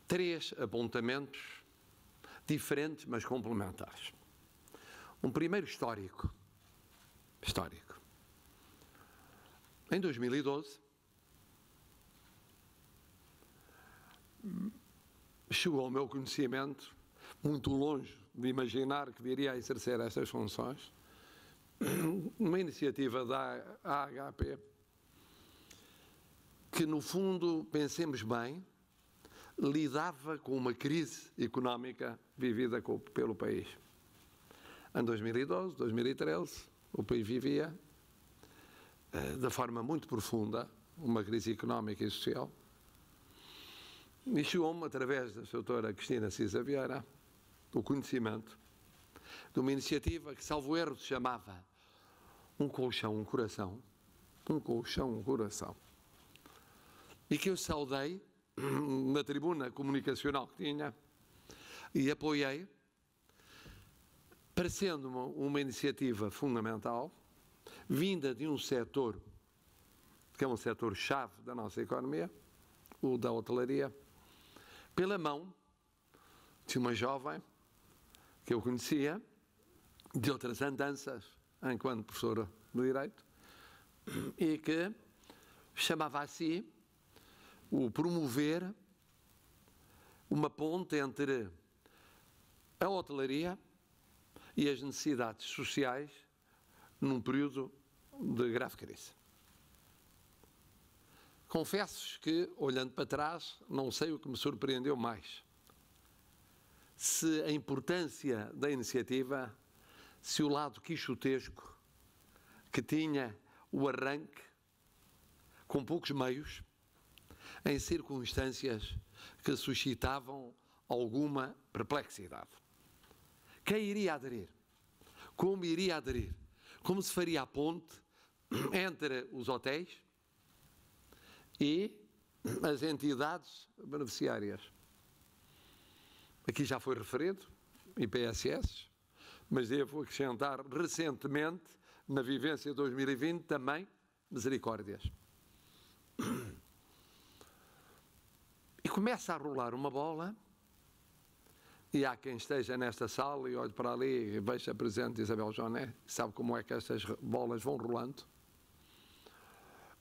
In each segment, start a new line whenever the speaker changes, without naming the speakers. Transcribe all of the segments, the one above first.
três apontamentos diferentes, mas complementares. Um primeiro histórico. Em 2012, chegou ao meu conhecimento, muito longe de imaginar que viria a exercer estas funções, uma iniciativa da AHP, que no fundo, pensemos bem, lidava com uma crise económica vivida pelo país. Em 2012, 2013, o país vivia de forma muito profunda uma crise económica e social. E chegou-me, através da doutora Cristina Cisa Vieira, o conhecimento de uma iniciativa que, salvo erro, se chamava Um Colchão, um Coração. Um Colchão, um Coração. E que eu saudei na tribuna comunicacional que tinha e apoiei, parecendo uma iniciativa fundamental, vinda de um setor que é um setor-chave da nossa economia, o da hotelaria, pela mão de uma jovem que eu conhecia, de outras andanças, enquanto professora de Direito, e que chamava a si o promover uma ponte entre a hotelaria e as necessidades sociais num período de grave crise. Confesso que, olhando para trás, não sei o que me surpreendeu mais. Se a importância da iniciativa, se o lado quixotesco que tinha o arranque, com poucos meios, em circunstâncias que suscitavam alguma perplexidade. Quem iria aderir? Como iria aderir? Como se faria a ponte entre os hotéis e as entidades beneficiárias? Aqui já foi referido, IPSS, mas devo acrescentar recentemente, na vivência de 2020, também misericórdias. E começa a rolar uma bola, e há quem esteja nesta sala e olhe para ali e veja a Presidente Isabel Joné, sabe como é que estas bolas vão rolando.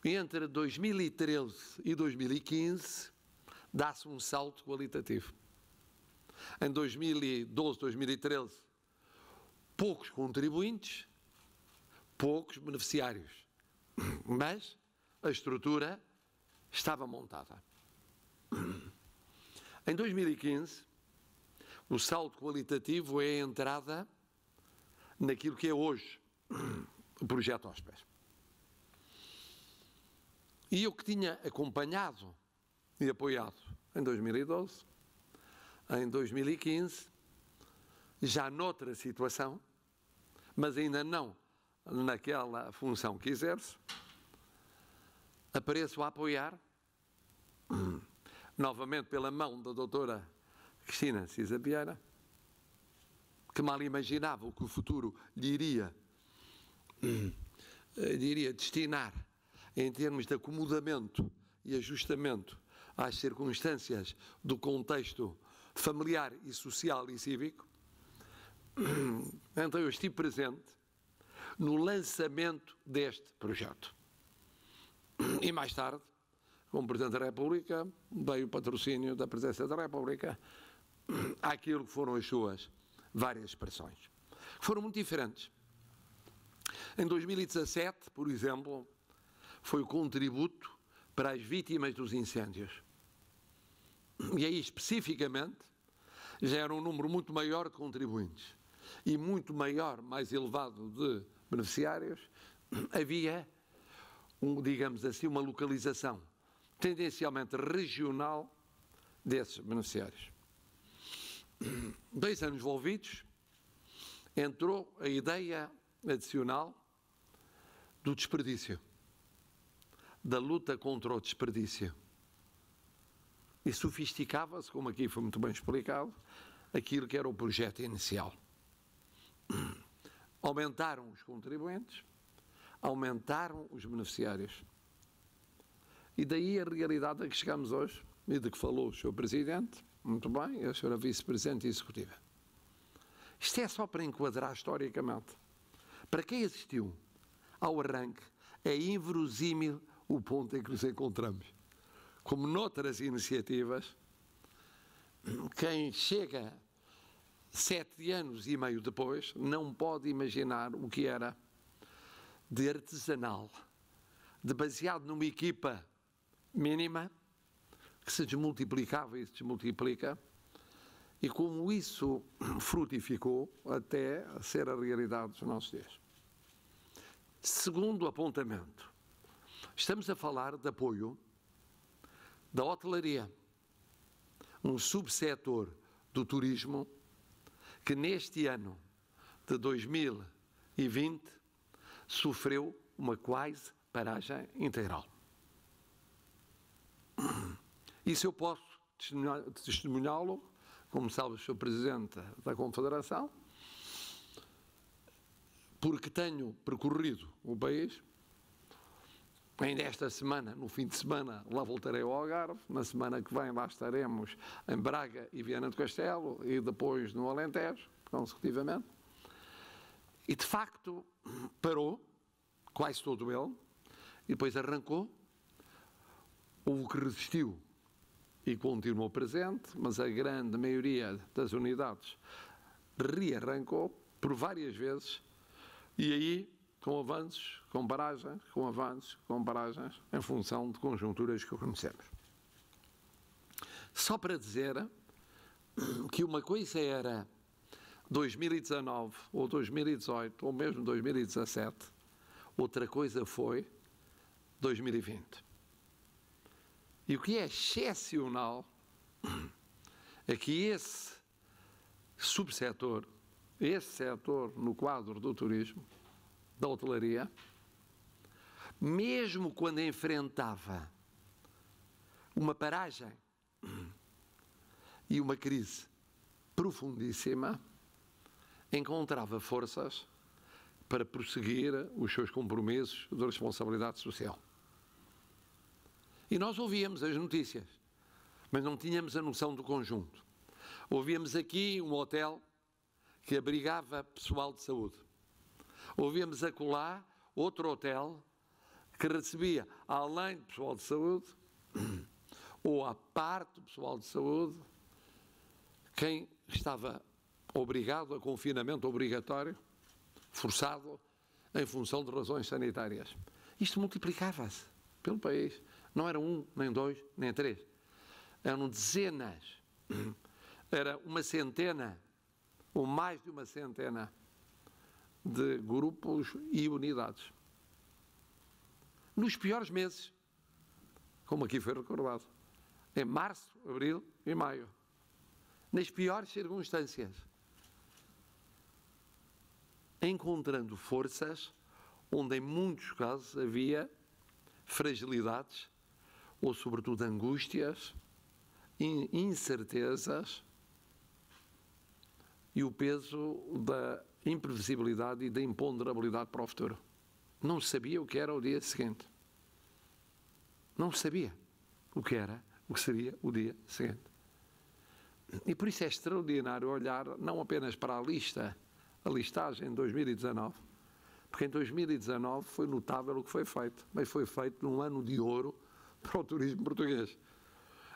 E entre 2013 e 2015 dá-se um salto qualitativo. Em 2012, 2013, poucos contribuintes, poucos beneficiários, mas a estrutura estava montada. Em 2015, o salto qualitativo é a entrada naquilo que é hoje o projeto Hóspedes. E eu que tinha acompanhado e apoiado em 2012, em 2015, já noutra situação, mas ainda não naquela função que exerço, apareço a apoiar, novamente pela mão da doutora Cristina Cisa Vieira, que mal imaginava o que o futuro lhe iria destinar em termos de acomodamento e ajustamento às circunstâncias do contexto familiar e social e cívico. Então eu estive presente no lançamento deste projeto. E mais tarde, como Presidente da República, veio o patrocínio da Presidência da República àquilo que foram as suas várias expressões, que foram muito diferentes. Em 2017, por exemplo, foi o contributo para as vítimas dos incêndios. E aí, especificamente, já era um número muito maior de contribuintes e muito maior, mais elevado de beneficiários. Havia, digamos assim, uma localização tendencialmente regional desses beneficiários. 2 anos envolvidos, entrou a ideia adicional do desperdício, da luta contra o desperdício. E sofisticava-se, como aqui foi muito bem explicado, aquilo que era o projeto inicial. Aumentaram os contribuintes, aumentaram os beneficiários. E daí a realidade a que chegamos hoje, e de que falou o Sr. Presidente, muito bem, e a Sra. Vice-Presidente Executiva. Isto é só para enquadrar historicamente. Para quem assistiu ao arranque, é inverosímil o ponto em que nos encontramos. Como noutras iniciativas, quem chega 7 anos e meio depois não pode imaginar o que era de artesanal, de baseado numa equipa mínima, que se desmultiplicava e se desmultiplica, e como isso frutificou até ser a realidade dos nossos dias. Segundo apontamento, estamos a falar de apoio da hotelaria, um subsetor do turismo que neste ano de 2020 sofreu uma quase paragem integral. Isso eu posso testemunhá-lo, como sabe o Sr. Presidente da Confederação, porque tenho percorrido o país. Ainda esta semana, no fim de semana, lá voltarei ao Algarve. Na semana que vem lá estaremos em Braga e Viana do Castelo e depois no Alentejo, consecutivamente. E de facto parou, quase todo ele, e depois arrancou. Houve o que resistiu e continuou presente, mas a grande maioria das unidades rearrancou por várias vezes, e aí com avanços, com paragens, com avanços, com paragens, em função de conjunturas que conhecemos. Só para dizer que uma coisa era 2019, ou 2018, ou mesmo 2017, outra coisa foi 2020. E o que é excepcional é que esse subsetor, esse setor no quadro do turismo, da hotelaria, mesmo quando enfrentava uma paragem e uma crise profundíssima, encontrava forças para prosseguir os seus compromissos de responsabilidade social. E nós ouvíamos as notícias, mas não tínhamos a noção do conjunto. Ouvíamos aqui um hotel que abrigava pessoal de saúde. Ouvíamos acolá outro hotel que recebia, além de pessoal de saúde, ou à parte do pessoal de saúde, quem estava obrigado a confinamento obrigatório, forçado, em função de razões sanitárias. Isto multiplicava-se pelo país. Não era um, nem dois, nem três. Eram dezenas. Era uma centena, ou mais de uma centena, de grupos e unidades. Nos piores meses, como aqui foi recordado, em março, abril e maio. Nas piores circunstâncias. Encontrando forças onde em muitos casos havia fragilidades ou sobretudo angústias, incertezas e o peso da imprevisibilidade e da imponderabilidade para o futuro. Não se sabia o que era o dia seguinte. Não se sabia o que era, o que seria o dia seguinte. E por isso é extraordinário olhar não apenas para a listagem de 2019, porque em 2019 foi notável o que foi feito, mas foi feito num ano de ouro para o turismo português.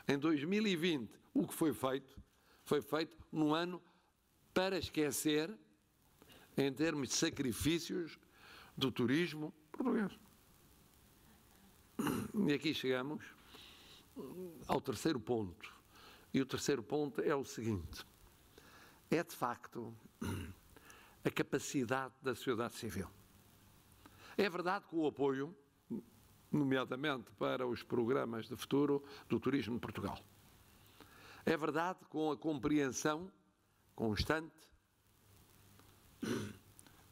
Em 2020, o que foi feito num ano para esquecer em termos de sacrifícios do turismo português. E aqui chegamos ao terceiro ponto. E o terceiro ponto é o seguinte: é de facto a capacidade da sociedade civil. É verdade que o apoio, nomeadamente para os programas de futuro do turismo de Portugal, é verdade com a compreensão constante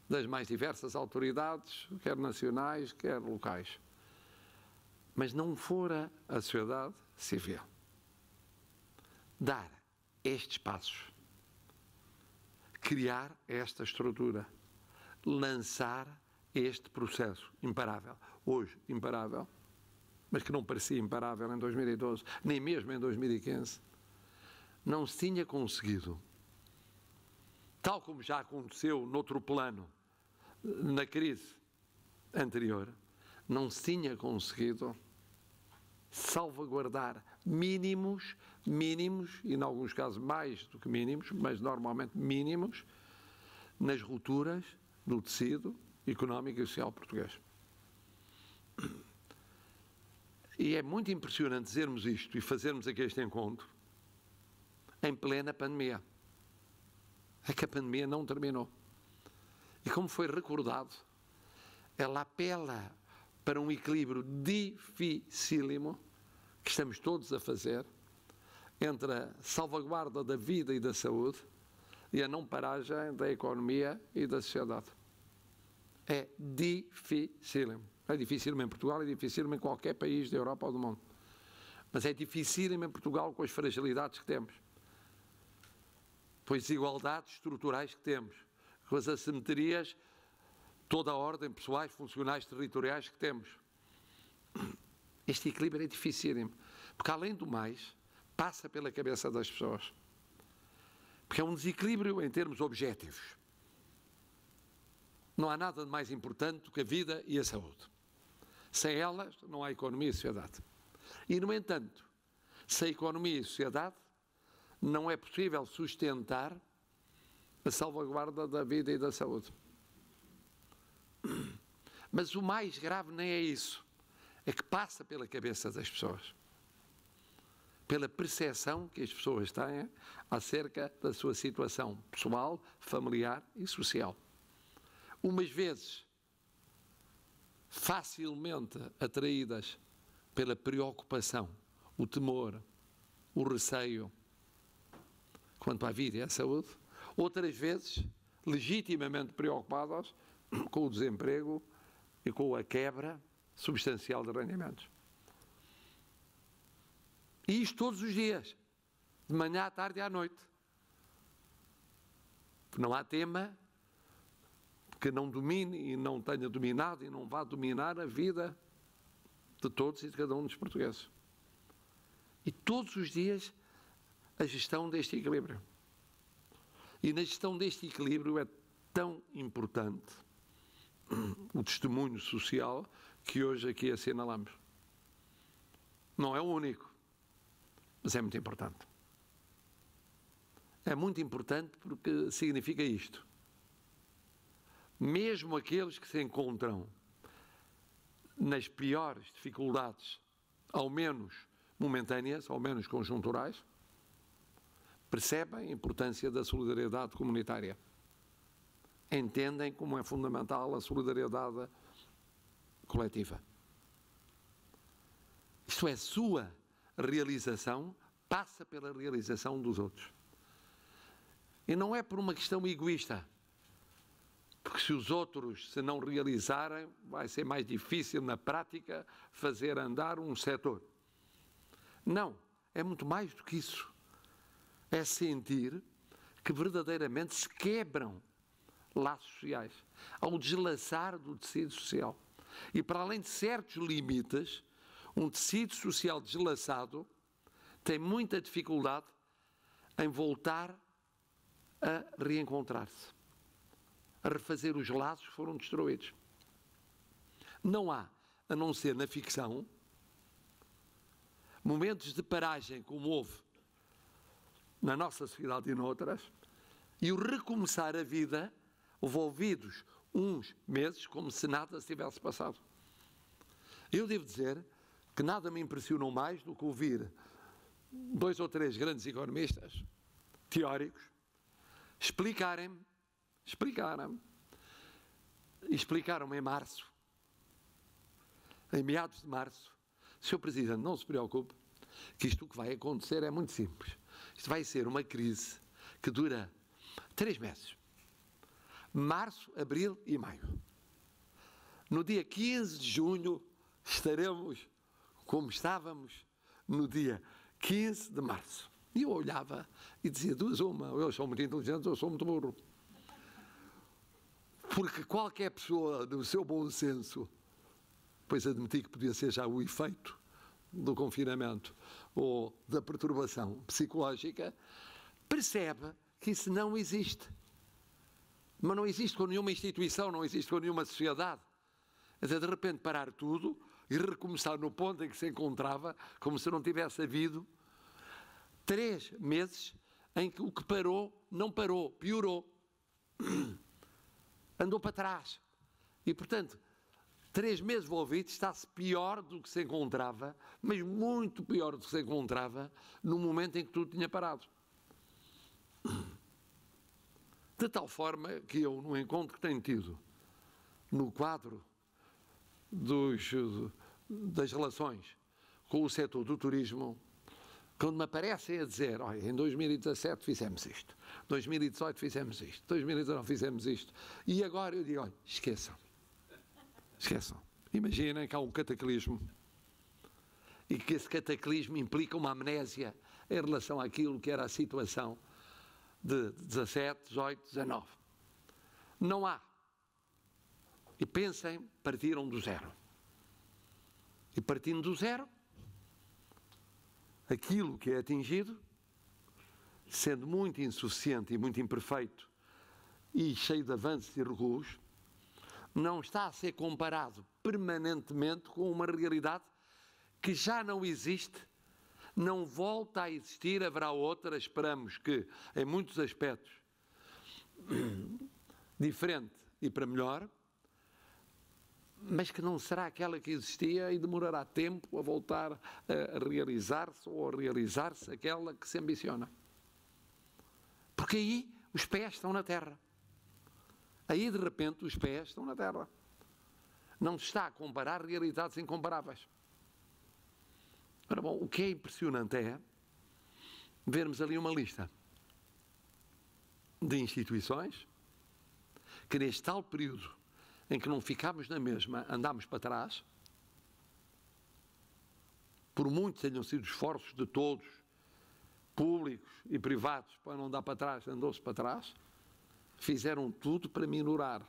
das mais diversas autoridades, quer nacionais, quer locais. Mas não fora a sociedade civil dar estes passos, criar esta estrutura, lançar este processo imparável, hoje imparável, mas que não parecia imparável em 2012, nem mesmo em 2015, não se tinha conseguido, tal como já aconteceu noutro plano, na crise anterior, não se tinha conseguido salvaguardar mínimos, e em alguns casos mais do que mínimos, mas normalmente mínimos, nas rupturas do tecido económico e social português. E é muito impressionante dizermos isto e fazermos aqui este encontro em plena pandemia. É que a pandemia não terminou. E como foi recordado, ela apela para um equilíbrio dificílimo que estamos todos a fazer entre a salvaguarda da vida e da saúde e a não paragem da economia e da sociedade. É dificílimo. É dificílimo em Portugal, é dificílimo em qualquer país da Europa ou do mundo. Mas é dificílimo em Portugal com as fragilidades que temos, com as desigualdades estruturais que temos, com as assimetrias, toda a ordem, pessoais, funcionais, territoriais que temos. Este equilíbrio é dificílimo, porque além do mais, passa pela cabeça das pessoas. Porque é um desequilíbrio em termos objetivos. Não há nada de mais importante do que a vida e a saúde. Sem elas, não há economia e sociedade. E, no entanto, sem economia e sociedade, não é possível sustentar a salvaguarda da vida e da saúde. Mas o mais grave nem é isso. É que passa pela cabeça das pessoas. Pela percepção que as pessoas têm acerca da sua situação pessoal, familiar e social. Umas vezes facilmente atraídas pela preocupação, o temor, o receio quanto à vida e à saúde, outras vezes legitimamente preocupadas com o desemprego e com a quebra substancial de rendimentos. E isto todos os dias, de manhã à tarde e à noite. Não há tema que não domine e não tenha dominado e não vá dominar a vida de todos e de cada um dos portugueses. E todos os dias a gestão deste equilíbrio. E na gestão deste equilíbrio é tão importante o testemunho social que hoje aqui assinalamos. Não é o único, mas é muito importante. É muito importante porque significa isto. Mesmo aqueles que se encontram nas piores dificuldades, ao menos momentâneas, ao menos conjunturais, percebem a importância da solidariedade comunitária. Entendem como é fundamental a solidariedade coletiva. Isto é, sua realização passa pela realização dos outros. E não é por uma questão egoísta, porque se os outros se não realizarem, vai ser mais difícil na prática fazer andar um setor. Não, é muito mais do que isso. É sentir que verdadeiramente se quebram laços sociais ao deslaçar do tecido social. E para além de certos limites, um tecido social deslaçado tem muita dificuldade em voltar a reencontrar-se, a refazer os laços que foram destruídos. Não há, a não ser na ficção, momentos de paragem como houve na nossa sociedade e noutras, e o recomeçar a vida envolvidos uns meses como se nada se tivesse passado. Eu devo dizer que nada me impressionou mais do que ouvir 2 ou 3 grandes economistas teóricos explicaram em março, em meados de março, Sr. Presidente, não se preocupe, que isto que vai acontecer é muito simples. Isto vai ser uma crise que dura 3 meses. Março, abril e maio. No dia 15 de junho estaremos como estávamos no dia 15 de março. E eu olhava e dizia 2 a 1, eu sou muito inteligente, eu sou muito burro. Porque qualquer pessoa do seu bom senso, pois admiti que podia ser já o efeito do confinamento ou da perturbação psicológica, percebe que isso não existe. Mas não existe com nenhuma instituição, não existe com nenhuma sociedade. Até de repente parar tudo e recomeçar no ponto em que se encontrava, como se não tivesse havido 3 meses em que o que parou, não parou, piorou. Andou para trás. E, portanto, 3 meses envolvidos está-se pior do que se encontrava, mas muito pior do que se encontrava no momento em que tudo tinha parado. De tal forma que eu, no encontro que tenho tido no quadro das relações com o setor do turismo, quando me aparecem a dizer, olha, em 2017 fizemos isto, 2018 fizemos isto, 2019 fizemos isto, e agora eu digo, olha, esqueçam. Imaginem que há um cataclismo e que esse cataclismo implica uma amnésia em relação àquilo que era a situação de 17, 18, 19. Não há. E pensem, partiram do zero. E partindo do zero, aquilo que é atingido, sendo muito insuficiente e muito imperfeito e cheio de avanços e recuos, não está a ser comparado permanentemente com uma realidade que já não existe, não volta a existir, haverá outra, esperamos que, em muitos aspectos, diferente e para melhor, mas que não será aquela que existia e demorará tempo a voltar a realizar-se ou a realizar-se aquela que se ambiciona. Porque aí os pés estão na terra. Aí, de repente, os pés estão na terra. Não se está a comparar realidades incomparáveis. Ora bom, o que é impressionante é vermos ali uma lista de instituições que, neste tal período em que não ficámos na mesma, andámos para trás, por muito tenham sido esforços de todos, públicos e privados, para não dar para trás, andou-se para trás, fizeram tudo para minorar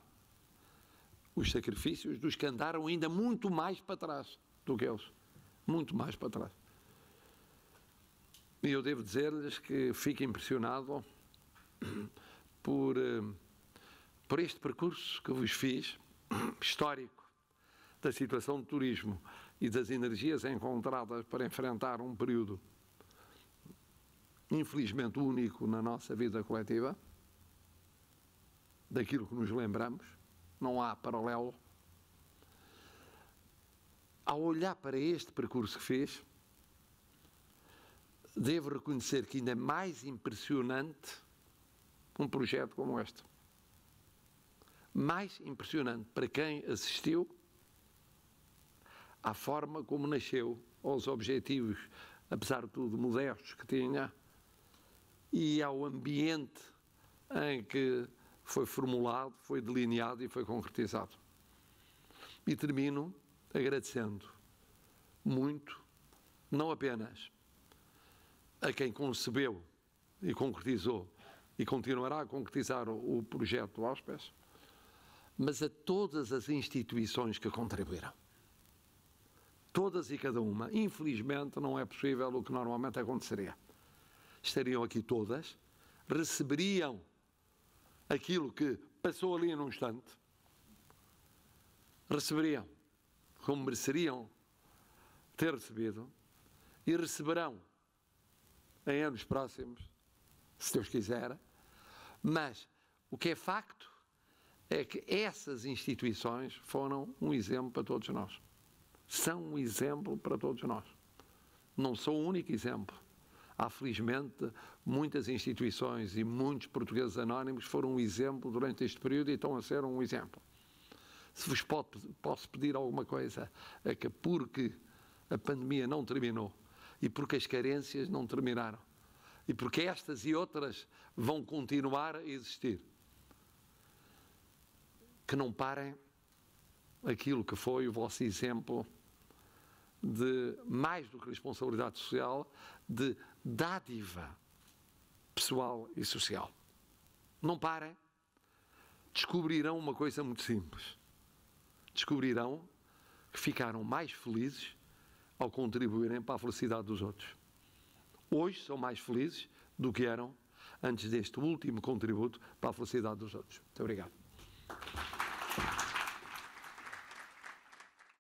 os sacrifícios dos que andaram ainda muito mais para trás do que eles. Muito mais para trás. E eu devo dizer-lhes que fico impressionado por este percurso que vos fiz, histórico, da situação do turismo e das energias encontradas para enfrentar um período infelizmente único na nossa vida coletiva, daquilo que nos lembramos, não há paralelo. Ao olhar para este percurso que fez, devo reconhecer que ainda é mais impressionante um projeto como este. Mais impressionante para quem assistiu à forma como nasceu, aos objetivos, apesar de tudo, modestos que tinha, e ao ambiente em que foi formulado, foi delineado e foi concretizado. E termino agradecendo muito, não apenas a quem concebeu e concretizou e continuará a concretizar o projeto Hóspedes, mas a todas as instituições que contribuíram. Todas e cada uma. Infelizmente não é possível o que normalmente aconteceria. Estariam aqui todas, receberiam aquilo que passou ali num instante, receberiam como mereceriam ter recebido e receberão em anos próximos, se Deus quiser, mas o que é facto é que essas instituições foram um exemplo para todos nós. São um exemplo para todos nós. Não são o único exemplo. Há, felizmente, muitas instituições e muitos portugueses anónimos foram um exemplo durante este período e estão a ser um exemplo. Se vos posso pedir alguma coisa, é que porque a pandemia não terminou e porque as carências não terminaram e porque estas e outras vão continuar a existir, que não parem aquilo que foi o vosso exemplo de, mais do que responsabilidade social, de dádiva pessoal e social. Não parem. Descobrirão uma coisa muito simples. Descobrirão que ficaram mais felizes ao contribuírem para a felicidade dos outros. Hoje são mais felizes do que eram antes deste último contributo para a felicidade dos outros. Muito obrigado.